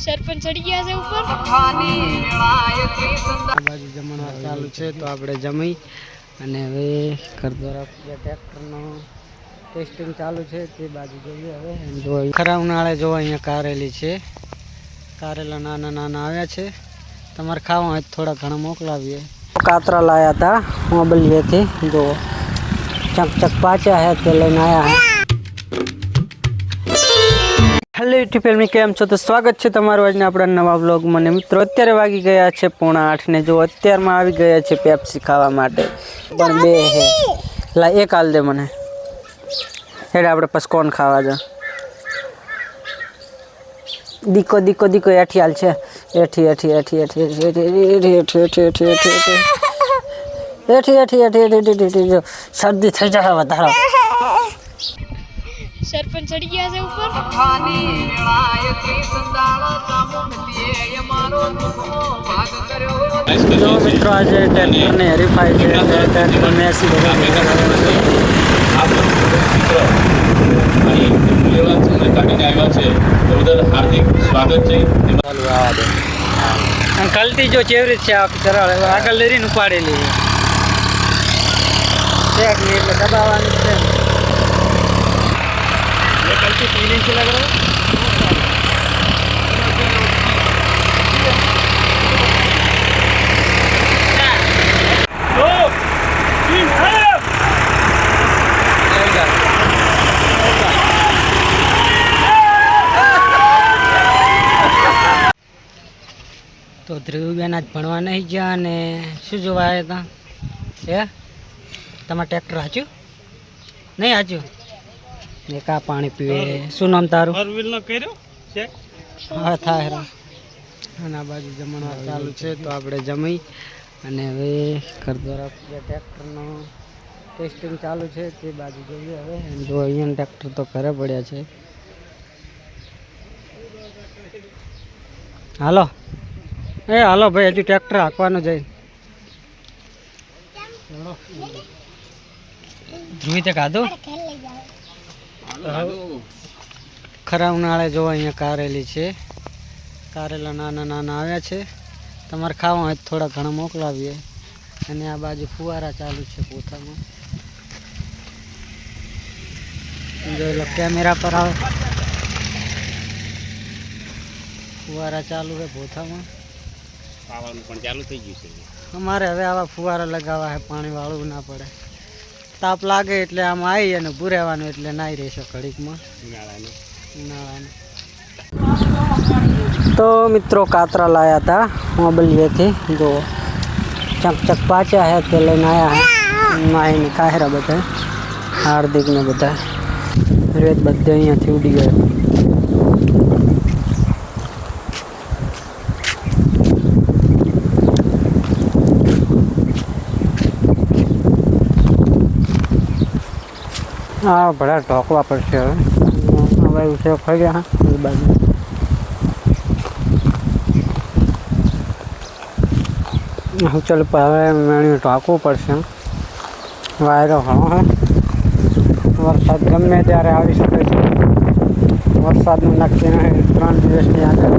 સરપંચ ચડી ગયા છે ઉપર બાજુ જમણવાર ચાલુ છે તો આપણે જમી અને હવે ઘર દ્વારા ટ્રેક્ટરનો ટેસ્ટિંગ ચાલુ છે તે બાજુ જોઈએ હવે જો ખરા ઉનાળે જો અહીંયા કારેલી છે, કારેલા નાના નાના આવ્યા છે, તમારે ખાવા હોય થોડા ઘણા મોકલાવીએ. કાતરા લાયા હતા મોબલીએથી, જો ચકચક પાચ્યા હે તે લઈને આવ્યા હે. હેલો યુટ્યુબ ફેમિલી, કેમ છો? તો સ્વાગત છે તમારું આજના આપણા નવા વ્લોગમાં. ને મિત્રો અત્યારે વાગી ગયા છે 7:45 ને જો અત્યારમાં આવી ગયા છે પેપ્સી ખાવા માટે, પણ બે હે લા એક હાલ દે મને હેડ આપણે પછી કોણ ખાવા જા દીકો દીકો દીકો એઠી હાલ છે એઠી એઠી એઠી એઠી એઠી એઠી એઠી એઠી એઠી એઠી એઠી જો શરદી થઈ જાય વધારો. સરપંચ ચડી ગયા છે ઉપર જો મિત્રો આજે ટ્રેક્ટરની હરીફાઈ છે, ટ્રેક્ટર મેસી કલતી જો ચેવરી છે સરળ આગળ લઈને ઉપાડેલી છે એટલે દબાવવાની છે. कल्टी 3 इंच लग रहा है. તો ધ્રુવબેન આજ ભણવા નહીં ગયા ને શું જોવા આવ્યા હતા? તમારે ટ્રેક્ટર હાચ્યું નહીં? હાચ્યું એક આ પાણી પીવે. શું નામ તારું? હા થાય. અને આ બાજુ જમણવાર ચાલુ છે તો આપણે જમી અને હવે ઘર દ્વારા ટ્રેક્ટરનો ટેસ્ટિંગ ચાલુ છે તે બાજુ જોઈએ હવે. જો અહીંયા ટ્રેક્ટર તો ઘરે પડ્યા છે. હાલો હાલો ભાઈ, હજુ ટ્રેક્ટર હાંકવાનું જાય. ધ્રુવી તે ખાધું? ખરા ઉનાળે જો અહીંયા કારેલી છે, કારેલા નાના નાના આવ્યા છે, તમારે ખાવા હોય થોડા ઘણા મોકલાવીએ. અને આ બાજુ ફુવારા ચાલુ છે પોતામાં, જોઈ લો કેમેરા પર આવે ફુવારા ચાલુ છે પોતામાં. પાવાનું પણ ચાલુ થઈ ગયું છે અમારે. હવે આવા ફુવારા લગાવવા છે, પાણી વાળવું ના પડે. તાપ લાગે એટલે આમાં આવી અને ભૂરેવાનું એટલે નાઈ રહેશે ઘડીકમાં ઉનાળાનું. તો મિત્રો કાતરા લાયા હતા મોબલીએથી, જો ચકચક પાચ્યા હે તે લઈને આવ્યા હે. માહીને કાહેરા બધા હાર્દિક ને બધા રેત બધે અહીંયાથી ઉડી ગયા. હા ભડા ઢોકવા પડશે હવે. હવે ઉસે ખાઈ ગયા એ બાજુ ચાલ હવે મેળ્યું ઢોકવું પડશે. વાયરો ઘણો હે, વરસાદ ગમે ત્યારે આવી શકે છે. વરસાદનું નક્કી નહીં, 3 દિવસની આગળ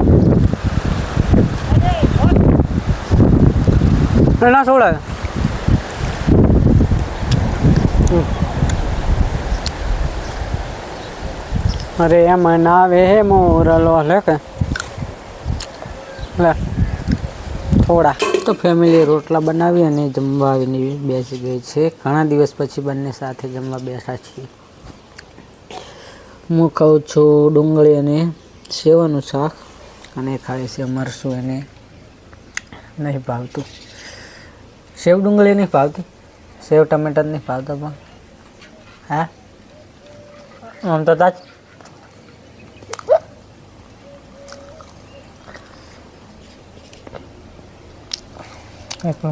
ના છોડાય. અરે એમાં ના આવે હે મોરલો લે કે લે થોડા. તો ફેમિલી રોટલા બનાવી અને જમવા આવીને બેસી ગઈ છે. ઘણા દિવસ પછી બંને સાથે જમવા બેઠા છીએ. હું ખાઉં છું ડુંગળી અને સેવાનું શાક, અને ખાય છે મરસું. એને નહીં ભાવતું સેવ ડુંગળી, નહીં ભાવતી સેવ ટમેટા નહીં ભાવતા. પણ હા આમ તો તાજ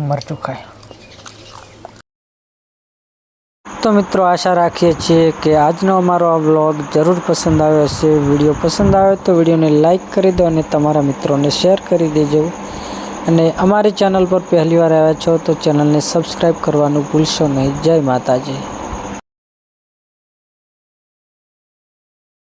મરચું ખાય. તો મિત્રો આશા રાખીએ છીએ કે આજનો અમારો આ વ્લોગ જરૂર પસંદ આવ્યો હશે. વિડીયો પસંદ આવે તો વિડીયોને લાઈક કરી દો અને તમારા મિત્રોને શેર કરી દેજો. અને અમારી ચેનલ પર પહેલી વાર આવ્યા છો તો ચેનલને સબસ્ક્રાઈબ કરવાનું ભૂલશો નહીં. જય માતાજી.